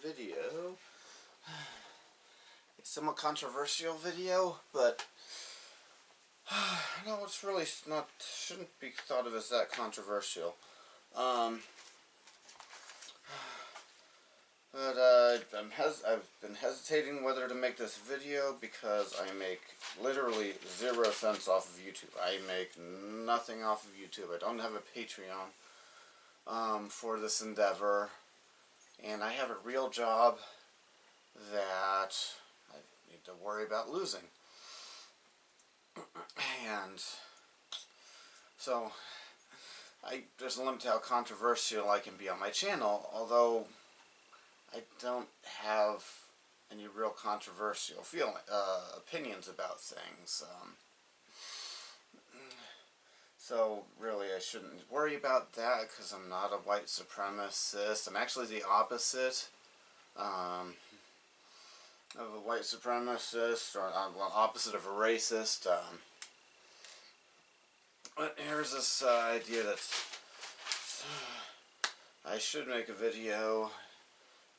video. A somewhat controversial video, but no, it's really not, shouldn't be thought of as that controversial. But I've been hesitating whether to make this video because I make literally 0 cents off of YouTube. I make nothing off of YouTube. I don't have a Patreon for this endeavor, and I have a real job that I need to worry about losing. And so there's a limit to how controversial I can be on my channel, although I don't have any real controversial opinions about things. So really I shouldn't worry about that because I'm not a white supremacist. I'm actually the opposite of a white supremacist, or well, opposite of a racist. But here's this idea that I should make a video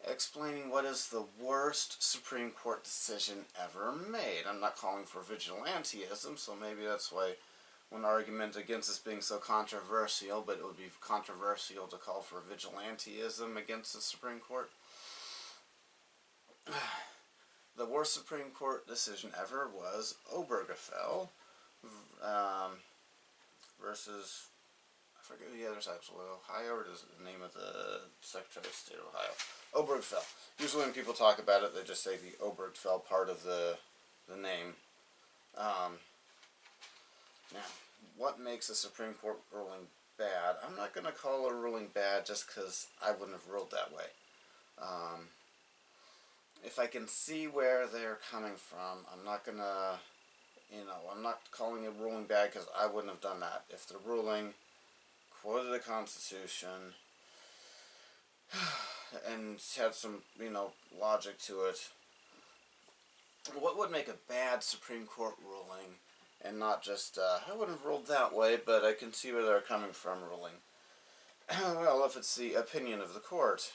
explaining what is the worst Supreme Court decision ever made. I'm not calling for vigilantism, so maybe that's why one argument against this being so controversial, but it would be controversial to call for vigilantism against the Supreme Court. The worst Supreme Court decision ever was Obergefell versus, I forget who the other side was, Ohio, or is it the name of the Secretary of State of Ohio? Obergefell. Usually when people talk about it, they just say the Obergefell part of the name. Now, what makes a Supreme Court ruling bad? I'm not going to call a ruling bad just because I wouldn't have ruled that way. If I can see where they're coming from, I'm not going to, I'm not calling a ruling bad because I wouldn't have done that. If the ruling quoted the Constitution and had some, logic to it, what would make a bad Supreme Court ruling? And not just, I wouldn't have ruled that way, but I can see where they're coming from ruling. Well, if it's the opinion of the court.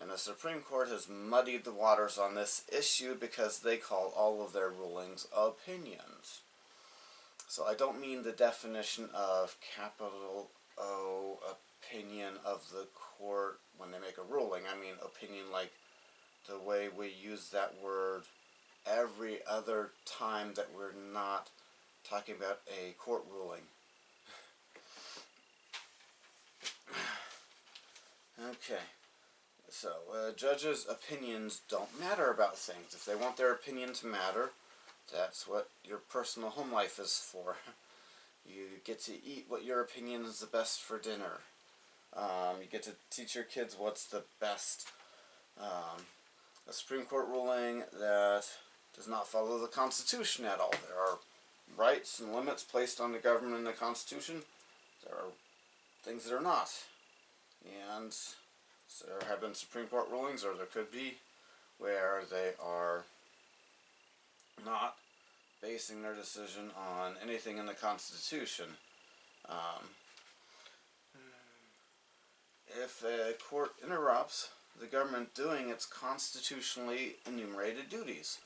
And the Supreme Court has muddied the waters on this issue because they call all of their rulings opinions. So I don't mean the definition of capital O opinion of the court when they make a ruling. I mean opinion like the way we use that word every other time that we're not talking about a court ruling. Okay, so judges' opinions don't matter about things. If they want their opinion to matter, that's what your personal home life is for. You get to eat what your opinion is the best for dinner. You get to teach your kids what's the best. A Supreme Court ruling that does not follow the Constitution at all. There are rights and limits placed on the government in the Constitution. There are things that are not. And so there have been Supreme Court rulings, or there could be, where they are not basing their decision on anything in the Constitution. If a court interrupts the government doing its constitutionally enumerated duties,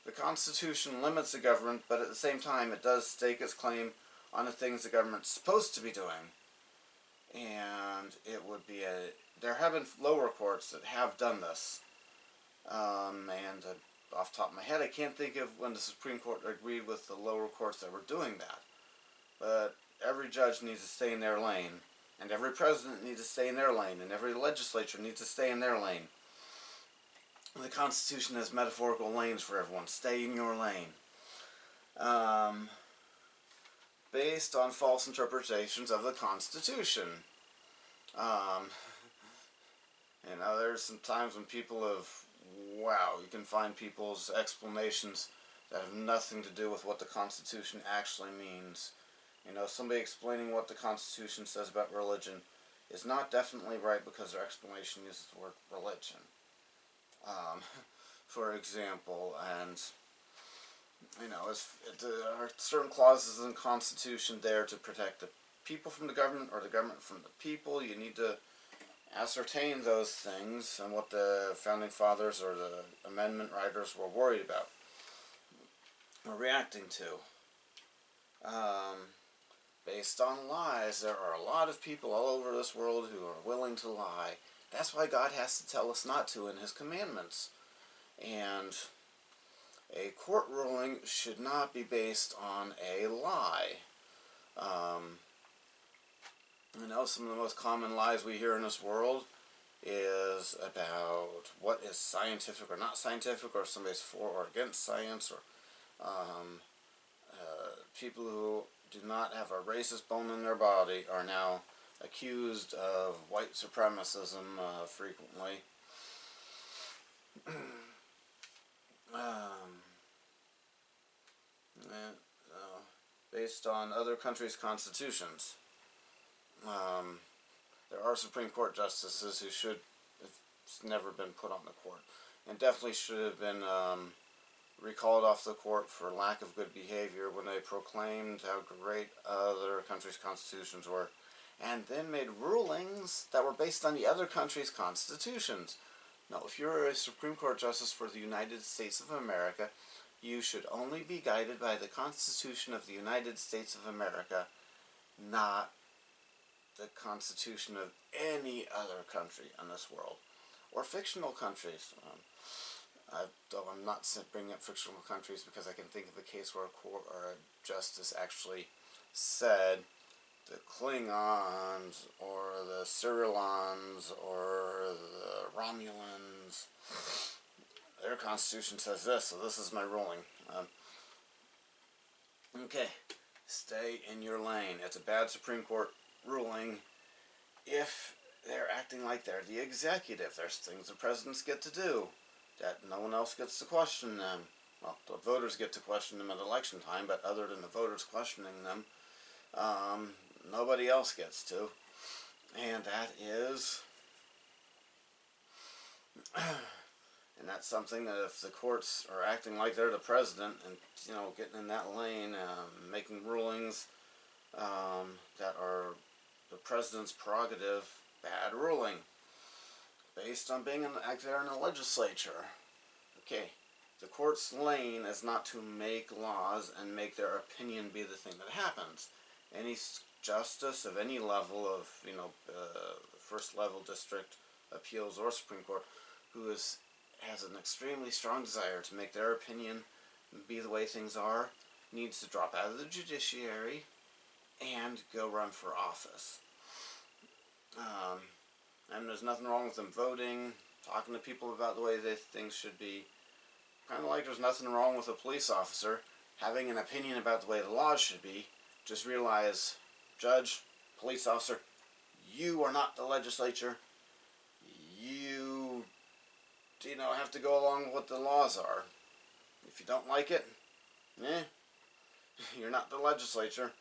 the Constitution limits the government, but at the same time it does stake its claim on the things the government's supposed to be doing. And it would be there have been lower courts that have done this. And off the top of my head, I can't think of when the Supreme Court agreed with the lower courts that were doing that. But every judge needs to stay in their lane, and every president needs to stay in their lane, and every legislature needs to stay in their lane. The Constitution has metaphorical lanes for everyone. Stay in your lane. Based on false interpretations of the Constitution. There's some times when people have, you can find people's explanations that have nothing to do with what the Constitution actually means. Somebody explaining what the Constitution says about religion is not definitely right because their explanation uses the word religion. For example, and there are certain clauses in the Constitution there to protect the people from the government or the government from the people. You need to ascertain those things and what the Founding Fathers or the Amendment writers were worried about, or reacting to. Based on lies, there are a lot of people all over this world who are willing to lie. That's why God has to tell us not to in His commandments. And a court ruling should not be based on a lie. Some of the most common lies we hear in this world is about what is scientific or not scientific, or somebody's for or against science, or people who do not have a racist bone in their body are now accused of white supremacism frequently. Based on other countries' constitutions. There are Supreme Court justices who should have never been put on the court, and definitely should have been recalled off the court for lack of good behavior when they proclaimed how great other countries' constitutions were, and then made rulings that were based on the other countries' constitutions. Now, if you're a Supreme Court justice for the United States of America, you should only be guided by the Constitution of the United States of America, not the Constitution of any other country in this world, or fictional countries. Though I'm not bringing up fictional countries because I can think of a case where a court or a justice actually said the Klingons or the Cyrillons or the Romulans, their constitution says this, so this is my ruling. Okay, stay in your lane. It's a bad Supreme Court ruling if they're acting like they're the executive. There's things the presidents get to do that no one else gets to question them. Well, the voters get to question them at election time, but other than the voters questioning them, nobody else gets to. And that is... and that's something that if the courts are acting like they're the president and, getting in that lane, making rulings that are the president's prerogative, bad ruling, based on being there in the legislature. Okay, the court's lane is not to make laws and make their opinion be the thing that happens. Any justice of any level of, first level district appeals or Supreme Court who has an extremely strong desire to make their opinion be the way things are, needs to drop out of the judiciary and go run for office. And there's nothing wrong with them voting, talking to people about the way things should be. Kind of like there's nothing wrong with a police officer having an opinion about the way the laws should be. Just realize, judge, police officer, you are not the legislature. You have to go along with what the laws are. If you don't like it, you're not the legislature.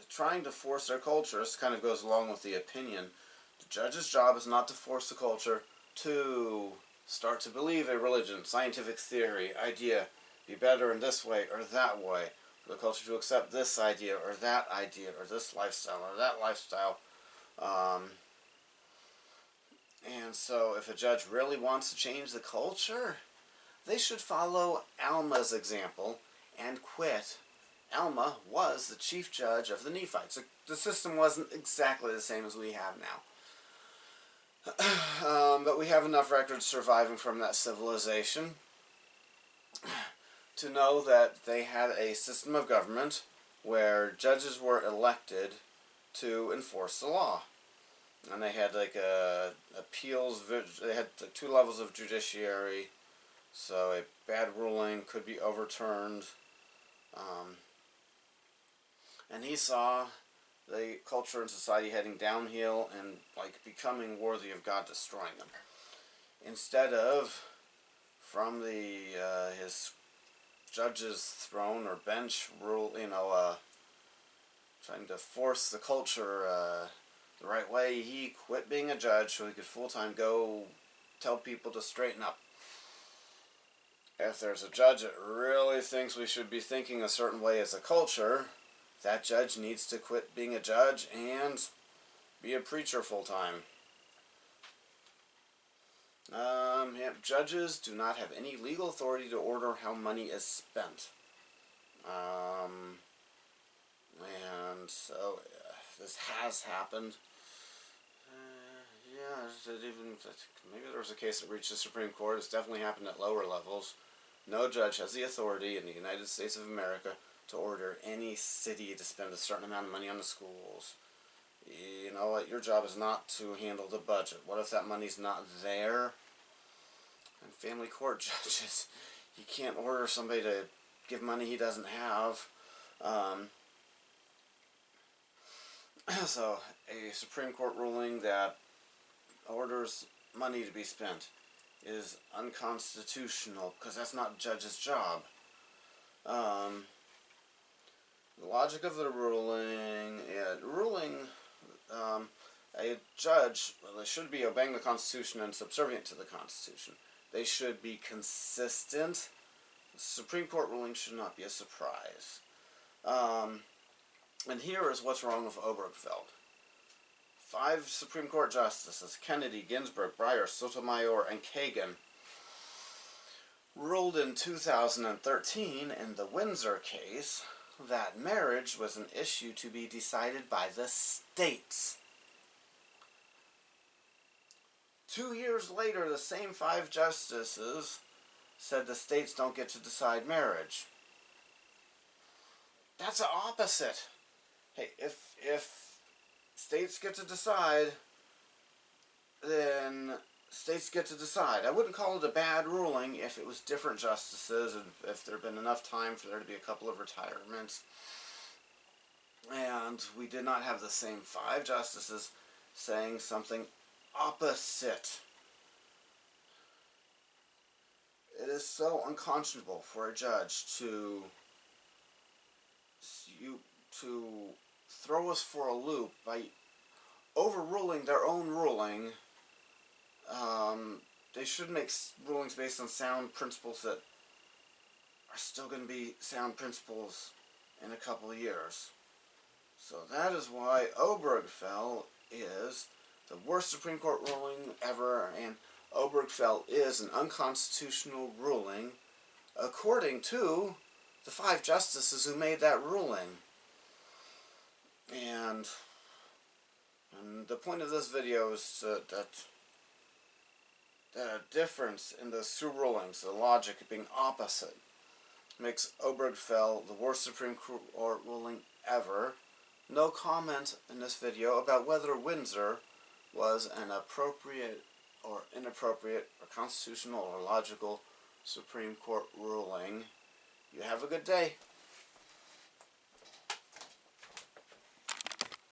Trying to force their culture, this kind of goes along with the opinion. The judge's job is not to force the culture to start to believe a religion, scientific theory, idea, be better in this way or that way. For the culture to accept this idea or that idea or this lifestyle or that lifestyle. And so if a judge really wants to change the culture, they should follow Alma's example and quit. Alma was the chief judge of the Nephites. The system wasn't exactly the same as we have now. But we have enough records surviving from that civilization to know that they had a system of government where judges were elected to enforce the law. And they had appeals, they had 2 levels of judiciary, so a bad ruling could be overturned. And he saw the culture and society heading downhill and becoming worthy of God destroying them. Instead of from his judge's throne or bench rule, trying to force the culture the right way, he quit being a judge so he could full-time go tell people to straighten up. If there's a judge that really thinks we should be thinking a certain way as a culture, that judge needs to quit being a judge and be a preacher full-time. Judges do not have any legal authority to order how money is spent. And so this has happened. Maybe there was a case that reached the Supreme Court. It's definitely happened at lower levels. No judge has the authority in the United States of America to order any city to spend a certain amount of money on the schools. You know what? Your job is not to handle the budget. What if that money's not there? And family court judges, you can't order somebody to give money he doesn't have. So, a Supreme Court ruling that orders money to be spent is unconstitutional because that's not judge's job. The logic of the ruling, a judge, well, they should be obeying the Constitution and subservient to the Constitution. They should be consistent. The Supreme Court ruling should not be a surprise. And here is what's wrong with Obergefell. 5 Supreme Court justices, Kennedy, Ginsburg, Breyer, Sotomayor, and Kagan, ruled in 2013 in the Windsor case that marriage was an issue to be decided by the states. 2 years later, the same 5 justices said the states don't get to decide marriage. That's the opposite. Hey, if states get to decide, then states get to decide. I wouldn't call it a bad ruling if it was different justices and if there had been enough time for there to be a couple of retirements. And we did not have the same 5 justices saying something opposite. It is so unconscionable for a judge to throw us for a loop by overruling their own ruling. They should make rulings based on sound principles that are still going to be sound principles in a couple of years. So that is why Obergefell is the worst Supreme Court ruling ever, and Obergefell is an unconstitutional ruling according to the 5 justices who made that ruling. And the point of this video is that the difference in the 2 rulings, the logic being opposite, makes Obergefell the worst Supreme Court ruling ever. No comment in this video about whether Windsor was an appropriate or inappropriate or constitutional or logical Supreme Court ruling. You have a good day.